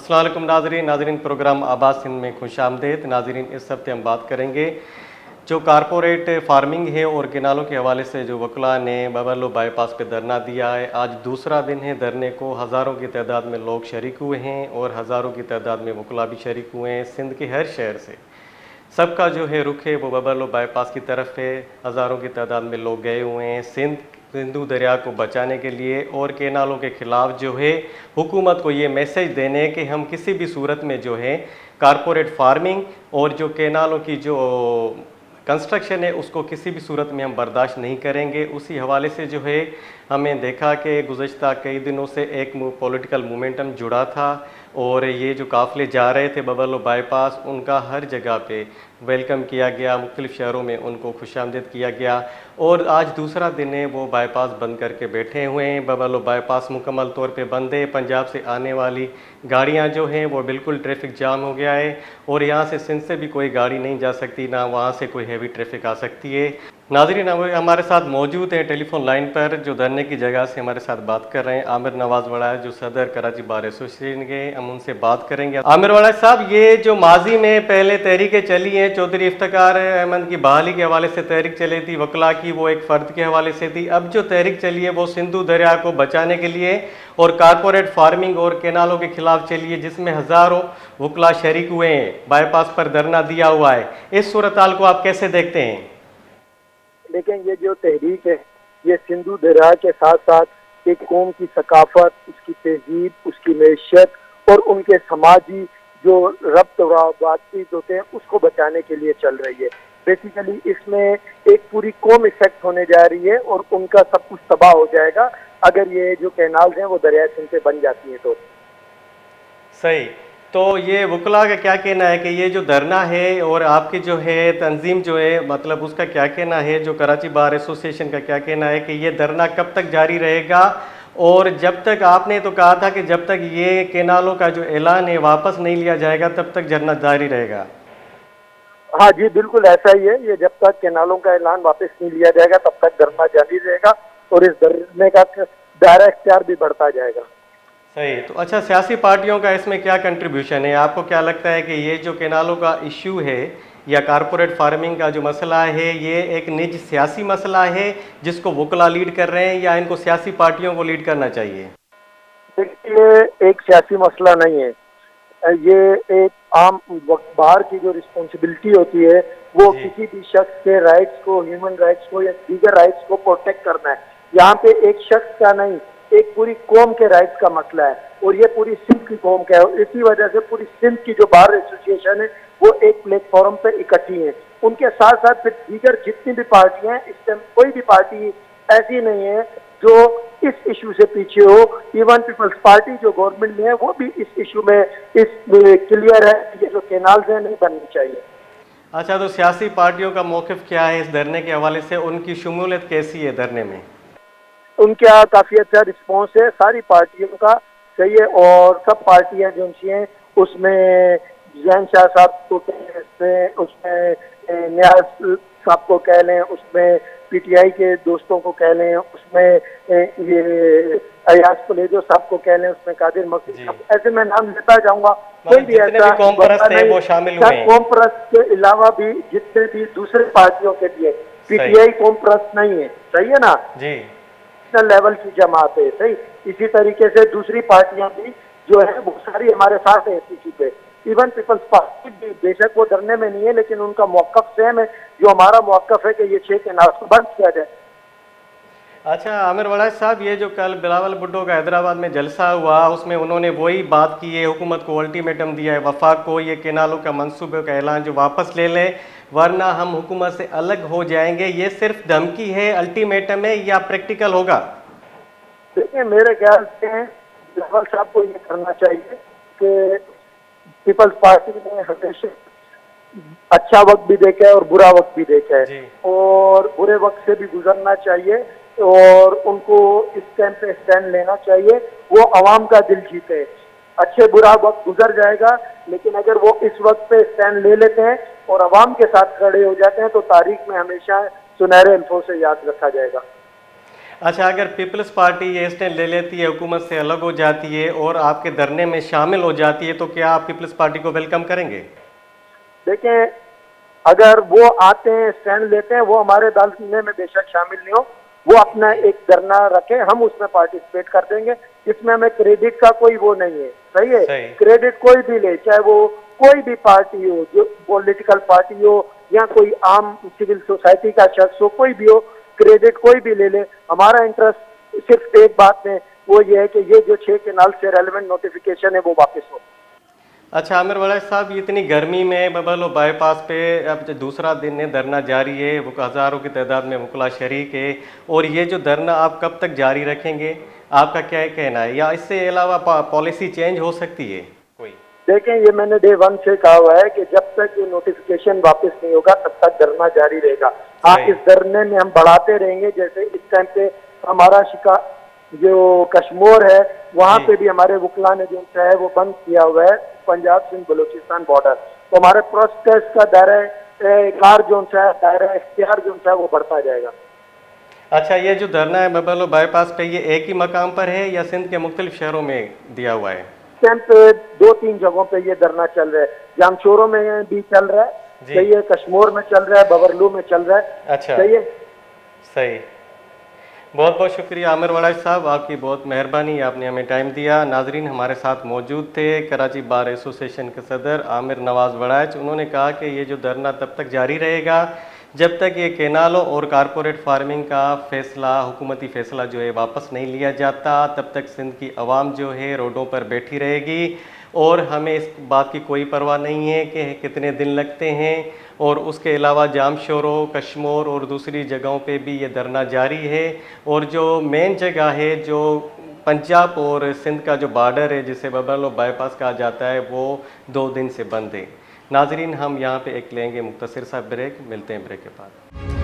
अस्सलाम वालेकुम नाजरीन प्रोग्राम आबाद सिंध में खुशामदीद। नाजरीन, इस हफ्ते हम बात करेंगे जो कारपोरेट फार्मिंग है और किनालों के हवाले से जो वकला ने बबरलो बाईपास पे धरना दिया है। आज दूसरा दिन है धरने को। हज़ारों की तादाद में लोग शरीक हुए हैं और हज़ारों की तादाद में वकला भी शरीक हुए हैं। सिंध के हर शहर से सबका जो है रुख है वो बबरलो बाईपास की तरफ है। हज़ारों की तादाद में लोग गए हुए हैं सिंधु दरिया को बचाने के लिए और केनालों के ख़िलाफ़ जो है हुकूमत को ये मैसेज देने कि हम किसी भी सूरत में जो है कारपोरेट फार्मिंग और जो केनालों की जो कंस्ट्रक्शन है उसको किसी भी सूरत में हम बर्दाश्त नहीं करेंगे। उसी हवाले से जो है हमें देखा कि गुज़श्ता कई दिनों से एक पॉलिटिकल मोमेंटम जुड़ा था और ये जो काफ़िले जा रहे थे बबरलो बाईपास, उनका हर जगह पे वेलकम किया गया, मुख्तलिफ़ शहरों में उनको खुशामदीद किया गया। और आज दूसरा दिन है वो बाईपास बंद करके बैठे हुए हैं। बबरलो बाईपास मुकम्मल तौर पे बंद है। पंजाब से आने वाली गाड़ियां जो हैं वो बिल्कुल ट्रैफिक जाम हो गया है और यहाँ से सिंध से भी कोई गाड़ी नहीं जा सकती, ना वहाँ से कोई हैवी ट्रैफिक आ सकती है। नाज़रीन, हमारे साथ मौजूद हैं टेलीफोन लाइन पर जो धरने की जगह से हमारे साथ बात कर रहे हैं आमिर नवाज वड़ा है, जो सदर कराची बार एसोसिएशन के। हम उनसे बात करेंगे। आमिर वड़ा साहब, ये जो माजी में पहले तहरीकें चली हैं, चौधरी इफ्तिकार अहमद की बहाली के हवाले से तहरीक चली थी, वकला की वो एक फ़र्द के हवाले से थी। अब जो तहरीक चली है वो सिंधु दरिया को बचाने के लिए और कारपोरेट फार्मिंग और केनालों के खिलाफ चली है, जिसमें हज़ारों वकला शरीक हुए हैं, बाईपास पर धरना दिया हुआ है। इस सूरत हाल को आप कैसे देखते हैं? लेकिन ये जो तहरीक है ये सिंधु दरिया के साथ साथ एक कौम की सकाफत, उसकी तहजीब, उसकी मैशत और उनके समाजी जो रब्त और बातचीत होते हैं उसको बचाने के लिए चल रही है। बेसिकली इसमें एक पूरी कौम इफेक्ट होने जा रही है और उनका सब कुछ तबाह हो जाएगा अगर ये जो कैनाल्स हैं वो दरिया सिंध से बन जाती हैं तो। सही। तो ये वकला का क्या कहना है कि ये जो धरना है और आपकी जो है तंजीम जो है, मतलब उसका क्या कहना है, जो कराची बार एसोसिएशन का क्या कहना है कि ये धरना कब तक जारी रहेगा? और जब तक आपने तो कहा था कि जब तक ये केनालों का जो ऐलान है वापस नहीं लिया जाएगा तब तक धरना जारी रहेगा। हाँ जी, बिल्कुल ऐसा ही है। ये जब तक केनालों का ऐलान वापस नहीं लिया जाएगा तब तक धरना जारी रहेगा और इस धरने का दायरा इख्तियार भी बढ़ता जाएगा। सही। तो अच्छा, सियासी पार्टियों का इसमें क्या कंट्रीब्यूशन है? आपको क्या लगता है कि ये जो केनालों का इश्यू है या कारपोरेट फार्मिंग का जो मसला है ये एक निजी सियासी मसला है जिसको वकला लीड कर रहे हैं, या इनको सियासी पार्टियों को लीड करना चाहिए? देखिए, एक सियासी मसला नहीं है ये। एक आम बाहर की जो रिस्पॉन्सिबिलिटी होती है वो किसी भी शख्स के राइट्स को, ह्यूमन राइट्स को या दीगर राइट्स को प्रोटेक्ट करना है। यहाँ पे एक शख्स का नहीं, एक पूरी कौम के राइट्स का मसला है और ये पूरी सिंध की कौम का है। और इसी वजह से पूरी सिंध की जो बार एसोसिएशन है वो एक प्लेटफॉर्म पे इकट्ठी है। उनके साथ साथ फिर दीगर जितनी भी पार्टियां हैं, इस टाइम कोई भी पार्टी ऐसी नहीं है जो इस इशू से पीछे हो। इवन पीपल्स पार्टी जो गवर्नमेंट में है वो भी इस इशू में इस क्लियर है कि ये जो कैनाल्स हैं नहीं बननी चाहिए। अच्छा, तो सियासी पार्टियों का मौक़िफ़ क्या है इस धरने के हवाले से? उनकी शमूलियत कैसी है धरने में? उनका काफी अच्छा रिस्पॉन्स है, सारी पार्टियों का सही है। और सब पार्टियां जो हैं उसमें जैन शाह साहब को कह लें, उसमें न्याज साहब को कह लें, उसमें पीटीआई के दोस्तों को कह लें, उसमें ये अयाज पुलेजो साहब को कह लें, उसमें कादिर मकसूद साहब, ऐसे मैं नाम लेता जाऊंगा। कोई भी ऐसा कौम परस्त है वो शामिल हुए हैं। कौम परस्त के अलावा भी जितने भी दूसरे पार्टियों के भी है, पीटीआई कौम परस्त नहीं है, सही है ना जी, लेवल की जमात है, सही। इसी तरीके से दूसरी पार्टियां भी जो है वो सारी हमारे साथ है इस इशू पे। इवन पीपल्स पार्टी भी बेशक वो धरने में नहीं है लेकिन उनका मौक़िफ़ सेम है जो हमारा मौक़िफ़ है कि ये 6 कैनाल्स को बंद किया जाए। अच्छा आमिर वड़ा साहब, ये जो कल बिलावल भुट्टो का हैदराबाद में जलसा हुआ उसमें उन्होंने वही बात की है, हुकूमत को अल्टीमेटम दिया है वफाक को, ये केनालों का मंसूबे का ऐलान जो वापस ले लें वरना हम हुकूमत से अलग हो जाएंगे। ये सिर्फ धमकी है, अल्टीमेटम है या प्रैक्टिकल होगा? देखिए, मेरे ख्याल से बिलावल साहब को ये करना चाहिए कि पीपल्स पार्टी ने हमेशा अच्छा वक्त भी देखा है और बुरा वक्त भी देखा है और बुरे वक्त से भी गुजरना चाहिए और उनको इस टाइम पे स्टैंड लेना चाहिए। वो अवाम का दिल जीते। अच्छे बुरा वक्त गुजर जाएगा लेकिन अगर वो इस वक्त पे स्टैंड ले लेते हैं और अवाम के साथ खड़े हो जाते हैं तो तारीख में हमेशा सुनहरे अल्फों से याद रखा जाएगा। अच्छा, अगर पीपल्स पार्टी ये स्टैंड ले लेती है, हुकूमत से अलग हो जाती है और आपके धरने में शामिल हो जाती है, तो क्या आप पीपल्स पार्टी को वेलकम करेंगे? देखें, अगर वो आते हैं, स्टैंड लेते हैं, वो हमारे धरने में बेशक शामिल नहीं हो, वो अपना एक धरना रखें, हम उसमें पार्टिसिपेट कर देंगे। इसमें हमें क्रेडिट का कोई वो नहीं है, सही है। सही। क्रेडिट कोई भी ले, चाहे वो कोई भी पार्टी हो, जो पॉलिटिकल पार्टी हो या कोई आम सिविल सोसाइटी का शख्स हो, कोई भी हो, क्रेडिट कोई भी ले ले। हमारा इंटरेस्ट सिर्फ एक बात में, वो ये है कि ये जो 6 केनाल से रेलेवेंट नोटिफिकेशन है वो वापस हो। अच्छा आमिर वड़ैच साहब, इतनी गर्मी में बबलो बाईपास पे अब जो दूसरा दिन है, धरना जारी है, वो हज़ारों की तादाद में वकला शरीक है, और ये जो धरना आप कब तक जारी रखेंगे, आपका क्या कहना है, या इससे अलावा पॉलिसी चेंज हो सकती है कोई? देखें, ये मैंने डे 1 से कहा हुआ है कि जब तक ये नोटिफिकेशन वापस नहीं होगा तब तक धरना जारी रहेगा। हाँ, इस धरने में हम बढ़ाते रहेंगे। जैसे इस टाइम पे हमारा जो कश्मीर है, वहाँ पे भी हमारे वकला ने जो है वो बंद किया हुआ है, पंजाब सिंध बलूचिस्तान बॉर्डर। तो हमारे प्रोटेस्ट का दायरा कार जो है, दायरा इख्तियार जो है वो बढ़ता जाएगा। अच्छा, ये जो धरना है बबलो बाईपास पे, ये एक ही मकाम पर है या सिंध के मुख्तलिफ शहरों में दिया हुआ है? टाइम पे 2-3 जगहों पे ये धरना चल रहा है। जामशोरों में भी चल रहा है, सही है, कश्मीर में चल रहा है, बवरलू में चल रहा है। अच्छा, सही है, सही। बहुत बहुत शुक्रिया आमिर वड़ैच साहब, आपकी बहुत मेहरबानी, आपने हमें टाइम दिया। नाजरीन, हमारे साथ मौजूद थे कराची बार एसोसिएशन के सदर आमिर नवाज वड़ैच। उन्होंने कहा कि ये जो धरना तब तक जारी रहेगा जब तक ये केनालों और कारपोरेट फार्मिंग का फैसला, हुकूमती फैसला जो है वापस नहीं लिया जाता, तब तक सिंध की आवाम जो है रोडों पर बैठी रहेगी। और हमें इस बात की कोई परवाह नहीं है कि कितने दिन लगते हैं, और उसके अलावा जामशोरों, कश्मीर और दूसरी जगहों पे भी ये धरना जारी है। और जो मेन जगह है, जो पंजाब और सिंध का जो बॉर्डर है, जिसे बबलो बाईपास कहा जाता है, वो 2 दिन से बंद है। नाजरीन, हम यहाँ पे एक लेंगे मुख्तसर सा ब्रेक, मिलते हैं ब्रेक के बाद।